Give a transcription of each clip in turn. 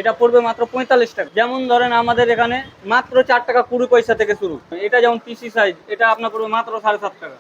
এটা পড়বে মাত্র ৪৫ টাকা। যেমন ধরেন আমাদের এখানে মাত্র ৪ টাকা ২০ পয়সা থেকে শুরু। এটা যেমন পিসি সাইজ, এটা আপনার পড়বে মাত্র ৭.৫ টাকা।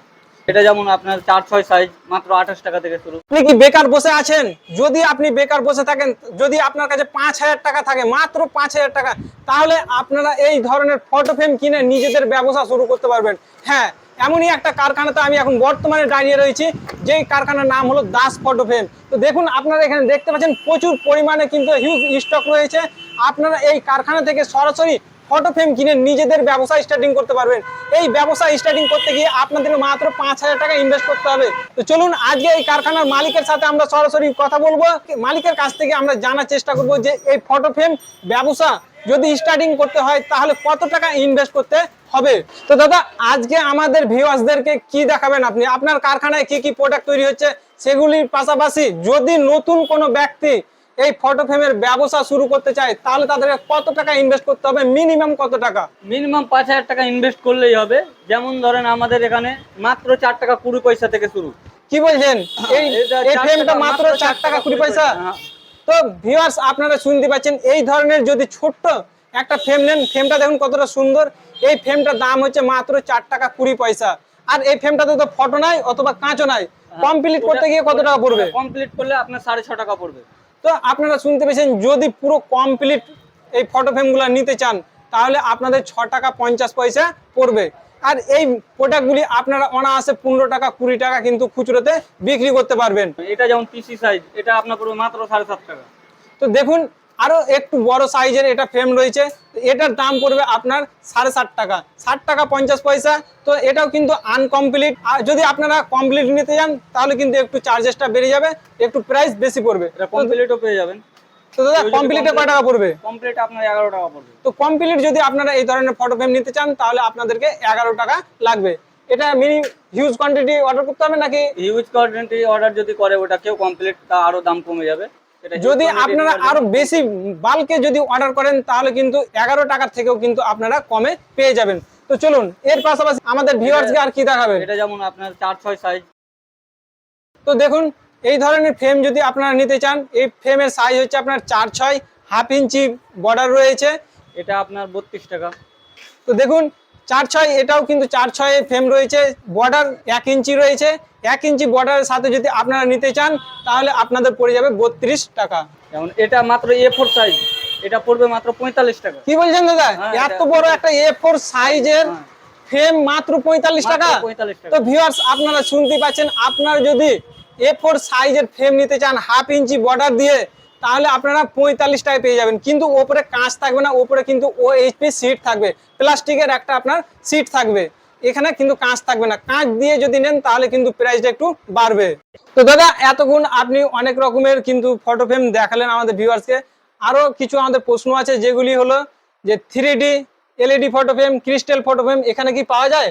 এটা যেমন আপনার ৪/৬ সাইজ, মাত্র ২৮ টাকা থেকে শুরু। আপনি কি বেকার বসে আছেন? যদি আপনি বেকার বসে থাকেন, যদি আপনার কাছে ৫,০০০ টাকা থাকে, মাত্র ৫,০০০ টাকা, তাহলে আপনারা এই ধরনের ফটো ফ্রেম কিনে নিজেদের ব্যবসা শুরু করতে পারবেন। হ্যাঁ, এমনই একটা কারখানাতে আমি এখন বর্তমানে দাঁড়িয়ে রয়েছি, যেই কারখানার নাম হলো দাস ফটো ফ্রেম। তো দেখুন, আপনারা এখানে দেখতে পাচ্ছেন প্রচুর পরিমাণে কিন্তু হিউজ স্টক রয়েছে। আপনারা এই কারখানা থেকে সরাসরি ফটো ফ্রেম কিনে নিজেদের ব্যবসা স্টার্টিং করতে পারবেন। এই ব্যবসা স্টার্টিং করতে গিয়ে আপনাদের মাত্র ৫,০০০ টাকা ইনভেস্ট করতে হবে। তো চলুন আজকে এই কারখানার মালিকের সাথে আমরা সরাসরি কথা বলবো। মালিকের কাছ থেকে আমরা জানার চেষ্টা করব যে এই ফটো ফ্রেম ব্যবসা যদি স্টার্টিং করতে হয় তাহলে কত টাকা ইনভেস্ট করতে হবে। তো দাদা, আজকে আমাদের ভিউয়ার্সদেরকে কি দেখাবেন আপনি? আপনার কারখানায় কি কি প্রোডাক্ট তৈরি হচ্ছে সেগুলির পাশাপাশি যদি নতুন কোনো ব্যক্তি এই ফটো ফ্রেমের ব্যবসা শুরু করতে চায় তাহলে তাদের কত টাকা ইনভেস্ট করতে হবে, মিনিমাম কত টাকা? মিনিমাম ৫,০০০ টাকা ইনভেস্ট করলেই হবে। যেমন ধরেন আমাদের এখানে মাত্র ৪ টাকা ২০ পয়সা থেকে শুরু। কি বলছেন? এই ফ্রেমটা মাত্র ৪ টাকা ২০ পয়সা? হ্যাঁ। তো ভিউয়ার্স, আপনারা শুনতে পাচ্ছেন, এই ধরনের যদি ছোট্ট একটা ফ্রেম নেন, ফ্রেমটা দেখুন কতটা সুন্দর। এই ফ্রেমটার দাম হচ্ছে মাত্র ৪ টাকা ২০ পয়সা। আর এই ফ্রেমটাতে তো ফটো নাই অথবা কাঁচও নাই। কমপ্লিট করতে গিয়ে কত টাকা পড়বে? কমপ্লিট করলে আপনার ৬.৫ টাকা পড়বে। তো আপনারা শুনতে পেয়েছেন, যদি পুরো কমপ্লিট এই ফটো ফ্রেমগুলো নিতে চান তাহলে আপনাদের ৬ টাকা ৫০ পয়সা পড়বে। আর এই প্রোডাক্টগুলি আপনারা অনায়াসে ১৫ টাকা ২০ টাকা কিন্তু খুচরোতে বিক্রি করতে পারবেন। এটা যেমন পিসি সাইজ, এটা আপনার পড়বে মাত্র ৭.৫ টাকা। তো দেখুন, আরো একটু বড় সাইজের এটা ফ্রেম রয়েছে, এটার দাম পড়বে আপনার ৬.৫ টাকা, ৬০ টাকা ৫০ পয়সা। তো এটাও কিন্তু আনকমপ্লিট। আর যদি আপনারা কমপ্লিট নিতে যান তাহলে কিন্তু একটু চার্জেসটা বেড়ে যাবে, একটু প্রাইস বেশি পড়বে। এটা কমপ্লিটও পেয়ে যাবেন। তো দাদা, কমপ্লিটে কয় টাকা পড়বে? কমপ্লিট আপনার ১১ টাকা পড়বে। তো কমপ্লিট যদি আপনারা এই ধরনের ফটো ফ্রেম নিতে চান তাহলে আপনাদেরকে ১১ টাকা লাগবে। এটা হিউজ কোয়ান্টিটি অর্ডার করতে হবে নাকি? হিউজ কোয়ান্টিটি অর্ডার যদি করে ওটা কেউ কমপ্লিট, তা আরো দাম কমে যাবে। যদি আপনারা আরো বেশি বাল্কে যদি অর্ডার করেন তাহলে কিন্তু ১১ টাকার থেকেও কিন্তু আপনারা কমে পেয়ে যাবেন। তো চলুন, এর পাশাপাশি আমাদের ভিউয়ার্সকে আর কি দেখাবেন? এটা যেমন আপনার ৪/৬ সাইজ। তো দেখুন, এই ধরনের ফ্রেম যদি আপনারা নিতে চান, এই ফ্রেমের সাইজ হচ্ছে আপনার ৪/৬, হাফ ইঞ্চি বর্ডার রয়েছে। এটা আপনার ৩২ টাকা। তো দেখুন, ৪/৬, এটাও কিন্তু ৪/৬ ফ্রেম রয়েছে, বর্ডার ১ ইঞ্চি রয়েছে। ১ ইঞ্চি বর্ডারের সাথে যদি আপনারা নিতে চান তাহলে আপনাদের পড়ে যাবে ৩২ টাকা। যেমন এটা মাত্র A4 সাইজ, এটা পড়বে মাত্র ৪৫ টাকা। কি বলছেন দাদা? হ্যাঁ, এত বড় একটা A4 সাইজের ফ্রেম মাত্র ৪৫ টাকা? ৪৫ টাকা। তো ভিউয়ার্স, আপনারা শুনতে পাচ্ছেন, আপনারা যদি A4 সাইজের ফ্রেম নিতে চান হাফ ইঞ্চি বর্ডার দিয়ে তাহলে আপনারা ৪৫ টাকায় পেয়ে যাবেন। কিন্তু ওপরে কাঁচ থাকবে না, ওপরে কিন্তু OHP সিট থাকবে, প্লাস্টিকের একটা আপনার সিট থাকবে। এখানে কিন্তু কাঁচ থাকবে না। কাঁচ দিয়ে যদি নেন তাহলে কিন্তু প্রাইসটা একটু বাড়বে। তো দাদা, এতক্ষণ আপনি অনেক রকমের কিন্তু ফটো ফ্রেম দেখালেন আমাদের ভিউয়ার্সকে। আরো কিছু আমাদের প্রশ্ন আছে, যেগুলি হলো যে 3D LED photo frame, crystal photo frame এখানে কি পাওয়া যায়?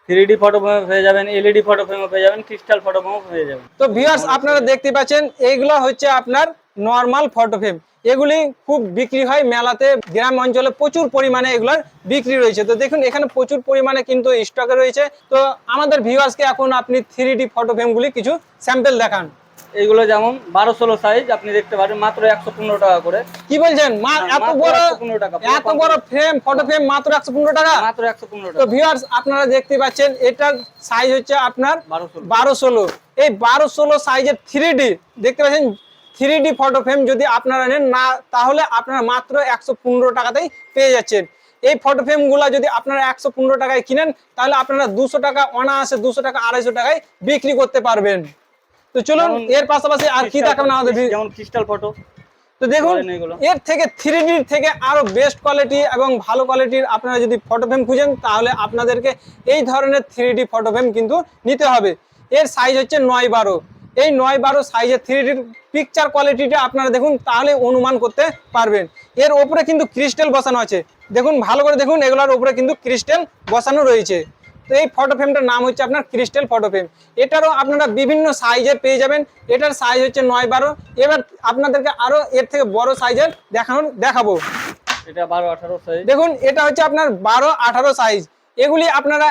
3D ফটো ফ্রেম পেয়ে যাবেন, LED ফটো ফ্রেমও পেয়ে যাবেন, ক্রিস্টাল ফটো ফ্রেমও পেয়ে যাবেন। তো ভিউয়ার্স, আপনারা দেখতে পাচ্ছেন এইগুলো হচ্ছে আপনার নরমাল ফটো ফ্রেম। এগুলি খুব বিক্রি হয় মেলাতে, গ্রাম অঞ্চলে প্রচুর পরিমাণে এগুলোর বিক্রি রয়েছে। তো দেখুন, এখানে প্রচুর পরিমাণে কিন্তু স্টকে রয়েছে। তো আমাদের ভিউয়ার্সকে এখন আপনি 3D ফটো ফ্রেমগুলি কিছু স্যাম্পল দেখান। এইগুলো যেমন ১২/১৬ সাইজ, আপনি দেখতে পারেন মাত্র ১১৫ টাকা করে। কি বলছেন? এত বড় ১১৫ টাকা, এত বড় ফ্রেম, ফটো ফ্রেম মাত্র ১১৫ টাকা? মাত্র ১১৫ তো টাকা। ভিউয়ার্স, আপনারা দেখতে পাচ্ছেন এটার সাইজ হচ্ছে আপনার ১২/১৬। ১২/১৬। এই ১২/১৬ সাইজের 3D দেখতে পাচ্ছেন, 3D ফটো ফ্রেম যদি আপনারা নেন না তাহলে আপনারা মাত্র ১১৫ টাকাতেই পেয়ে যাচ্ছেন। এই ফটো ফ্রেমগুলো যদি আপনারা ১১৫ টাকায় কিনেন তাহলে আপনারা ২০০ টাকা অনায়াসে, ২০০ টাকা ২৫০ টাকায় বিক্রি করতে পারবেন। তো চলুন, এর পাশাপাশি আর কি দেখাবেন আমাদের? যেমন ক্রিস্টাল ফটো। তো দেখুন, এর থেকে 3D থেকে আরো বেস্ট কোয়ালিটি এবং ভালো কোয়ালিটির আপনারা যদি ফটো ফ্রেম খুঁজেন তাহলে আপনাদেরকে এই ধরনের 3D ফটো ফ্রেম কিন্তু নিতে হবে। এর সাইজ হচ্ছে ৯/১২। এই ৯/১২ সাইজের 3D পিকচার কোয়ালিটিটা আপনারা দেখুন, তাহলে অনুমান করতে পারবেন। এর ওপরে কিন্তু ক্রিস্টাল বসানো আছে, দেখুন ভালো করে দেখুন, এগুলোর উপরে কিন্তু ক্রিস্টাল বসানো রয়েছে। তো এই ফটো ফ্রেমটার নাম হচ্ছে আপনার ক্রিস্টাল ফটো ফ্রেম। এটারও আপনারা বিভিন্ন সাইজের পেয়ে যাবেন। এটার সাইজ হচ্ছে ৯/১২। এবার আপনাদেরকে আরো এর থেকে বড় সাইজের দেখাবো। এটা ১২/১৮ সাইজ। দেখুন, এটা হচ্ছে আপনার ১২/১৮ সাইজ। এগুলি আপনারা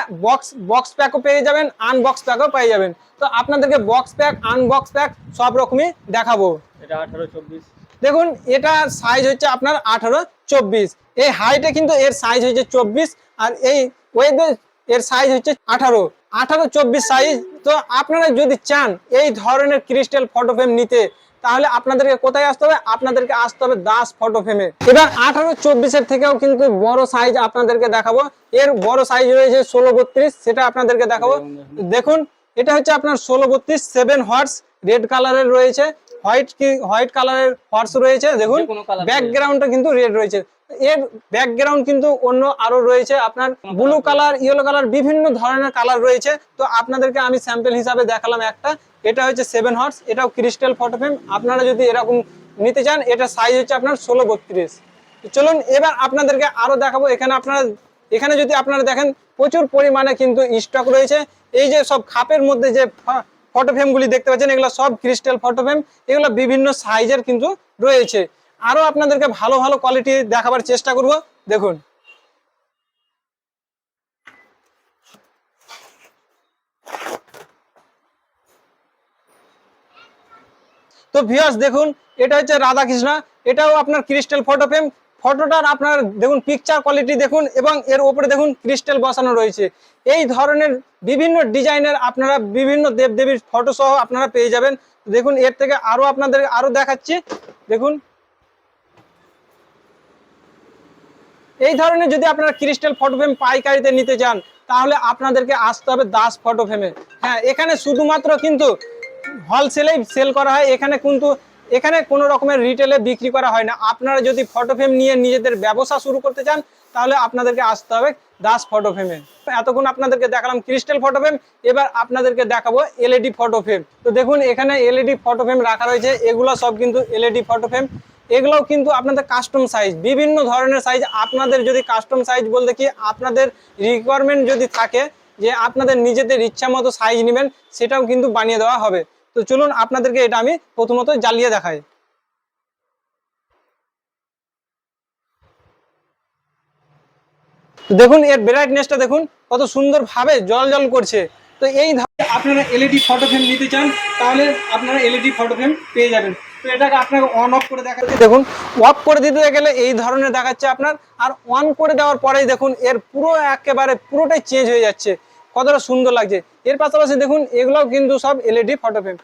বক্স প্যাকও পেয়ে যাবেন, আনবক্স প্যাকও পেয়ে যাবেন। তো আপনাদেরকে বক্স প্যাক, আনবক্স প্যাক সব রকমই দেখাবো। এটা ১৮/২৪। দেখুন এটা সাইজ হচ্ছে আপনার 18-24, এই হাইটে কিন্তু এর সাইজ হচ্ছে 24, আর এই ওয়েটে এর সাইজ হচ্ছে 18-24 সাইজ। তো আপনারা যদি চান এই ধরনের ক্রিস্টাল ফটো ফ্রেম নিতে, তাহলে আপনাদেরকে কোথায় আসতে হবে? আপনাদেরকে আসতে হবে দাস ফটো ফ্রেমে। এবার 18-24 এর থেকেও কিন্তু বড় সাইজ আপনাদেরকে দেখাবো। এর বড় সাইজ রয়েছে 16-32, সেটা আপনাদেরকে দেখাবো। দেখুন এটা হচ্ছে আপনার 16-32 7 হর্স, রেড কালারের রয়েছে, হোয়াইট কালারের হর্স রয়েছে। দেখুন যে কোনো colour ব্যাকগ্রাউন্ডটা কিন্তু রেড রয়েছে। এর ব্যাকগ্রাউন্ড কিন্তু অন্য আরো রয়েছে, আপনার ব্লু কালার, ইয়েলো কালার, বিভিন্ন ধরনের কালার রয়েছে। তো আপনাদেরকে আমি স্যাম্পল হিসাবে দেখালাম একটা। এটা হচ্ছে 7 হর্স, এটাও ক্রিস্টাল ফটো ফ্রেম। আপনারা যদি এরকম নিতে চান, এটা সাইজ হচ্ছে আপনার 16-32। চলুন এবার আপনাদেরকে আরো দেখাবো। এখানে যদি আপনারা দেখেন প্রচুর পরিমাণে কিন্তু স্টক রয়েছে। এই যে সব খাপের মধ্যে যে ফটো ফ্রেমগুলি দেখতে পাচ্ছেন, এগুলো সব ক্রিস্টাল ফটো ফ্রেম। এগুলো বিভিন্ন সাইজের কিন্তু রয়েছে। আরো আপনাদেরকে ভালো ভালো কোয়ালিটি দেখাবার চেষ্টা করব। দেখুন তো ভিউয়ার্স দেখুন, এটা হচ্ছে রাধাকৃষ্ণ, এটাও আপনার ক্রিস্টাল ফটো ফ্রেম। ফটোটার আপনার দেখুন পিকচার কোয়ালিটি দেখুন, এবং এর উপরে দেখুন ক্রিস্টাল বসানো রয়েছে। এই ধরনের বিভিন্ন ডিজাইনের আপনারা বিভিন্ন দেবদেবীর ফটো সহ আপনারা পেয়ে যাবেন। দেখুন এর থেকে আরো আপনাদের আরো দেখাচ্ছি। দেখুন এই ধরনের যদি আপনারা ক্রিস্টাল ফটো ফ্রেম পাইকারিতে নিতে চান, তাহলে আপনাদেরকে আসতে হবে দাস ফটো ফ্রেমে। হ্যাঁ, এখানে শুধুমাত্র কিন্তু হোলসেলেই সেল করা হয়, এখানে কোনো রকমের রিটেলে বিক্রি করা হয় না। আপনারা যদি ফটো ফ্রেম নিয়ে নিজেদের ব্যবসা শুরু করতে চান, তাহলে আপনাদেরকে আসতে হবে দাস ফটো ফ্রেমে। এতক্ষণ আপনাদেরকে দেখালাম ক্রিস্টাল ফটো ফ্রেম, এবার আপনাদেরকে দেখাবো এলইডি ফটো ফ্রেম। তো দেখুন এখানে এলইডি ফটো ফ্রেম রাখা রয়েছে, এগুলো সব কিন্তু এলইডি ফটো ফ্রেম। এগুলোও কিন্তু আপনাদের কাস্টম সাইজ, বিভিন্ন ধরনের সাইজ। আপনাদের যদি কাস্টম সাইজ বলতে কি, আপনাদের রিকোয়ারমেন্ট যদি থাকে যে আপনাদের নিজেদের ইচ্ছা মতো সাইজ নেবেন, সেটাও কিন্তু বানিয়ে দেওয়া হবে। তো চলুন আপনাদেরকে এটা আমি প্রথমত জ্বালিয়ে দেখাই। তো দেখুন এর ব্রাইটনেসটা দেখুন কত সুন্দর ভাবে জল জল করছে। তো এই ধরনের আপনারা এলইডি ফটো ফ্রেম নিতে চান, তাহলে আপনারা এলইডি ফটো ফ্রেম পেয়ে যাবেন। তো এটাকে আপনাকে অন অফ করে দেখাচ্ছে। দেখুন অফ করে দিতে গেলে এই ধরনের দেখাচ্ছে আপনার, আর অন করে দেওয়ার পরেই দেখুন এর পুরোটাই চেঞ্জ হয়ে যাচ্ছে, কতটা সুন্দর লাগছে। এর পাশাপাশি দেখুন এগুলোও কিন্তু সব এলইডি ফটো ফ্রেম।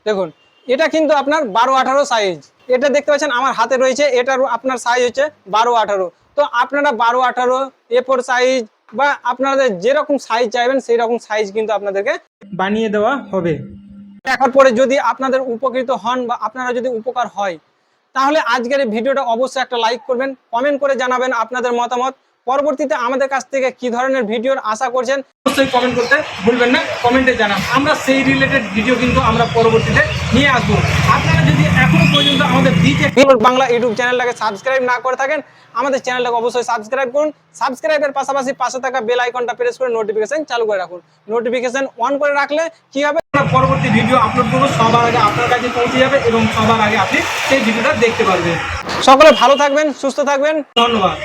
দেখুন এটা কিন্তু আপনার 12-18 সাইজ, এটা দেখতে পাচ্ছেন আমার হাতে রয়েছে, এটার আপনার সাইজ হচ্ছে 12-18। তো আপনারা 12-18 A4 সাইজ বা আপনাদের যেরকম সাইজ চাইবেন সেই রকম সাইজ কিন্তু আপনাদেরকে বানিয়ে দেওয়া হবে। দেখার পরে যদি আপনাদের উপকৃত হন বা আপনারা যদি উপকার হয়, তাহলে আজকের এই ভিডিওটা অবশ্যই একটা লাইক করবেন, কমেন্ট করে জানাবেন আপনাদের মতামত। পরবর্তীতে আমাদের কাছ থেকে কি ধরনের ভিডিওর আশা করছেন অবশ্যই কমেন্ট করতে ভুলবেন না, কমেন্টে জানান। আমরা সেই রিলেটেড ভিডিও কিন্তু আমরা পরবর্তীতে নিয়ে আসবো। আপনারা যদি এখনো পর্যন্ত আমাদের বাংলা ইউটিউব চ্যানেলটাকে সাবস্ক্রাইব না করে থাকেন, আমাদের চ্যানেলটাকে অবশ্যই সাবস্ক্রাইব করুন। সাবস্ক্রাইবের পাশাপাশি পাশে থাকা বেল আইকনটা প্রেস করে নোটিফিকেশন চালু করে রাখুন। নোটিফিকেশন অন করে রাখলে কি হবে, পরবর্তী ভিডিও আপলোড করবো সবার আগে আপনার কাছে পৌঁছে যাবে, এবং সবার আগে আপনি সেই ভিডিওটা দেখতে পারবেন। সকলে ভালো থাকবেন, সুস্থ থাকবেন, ধন্যবাদ।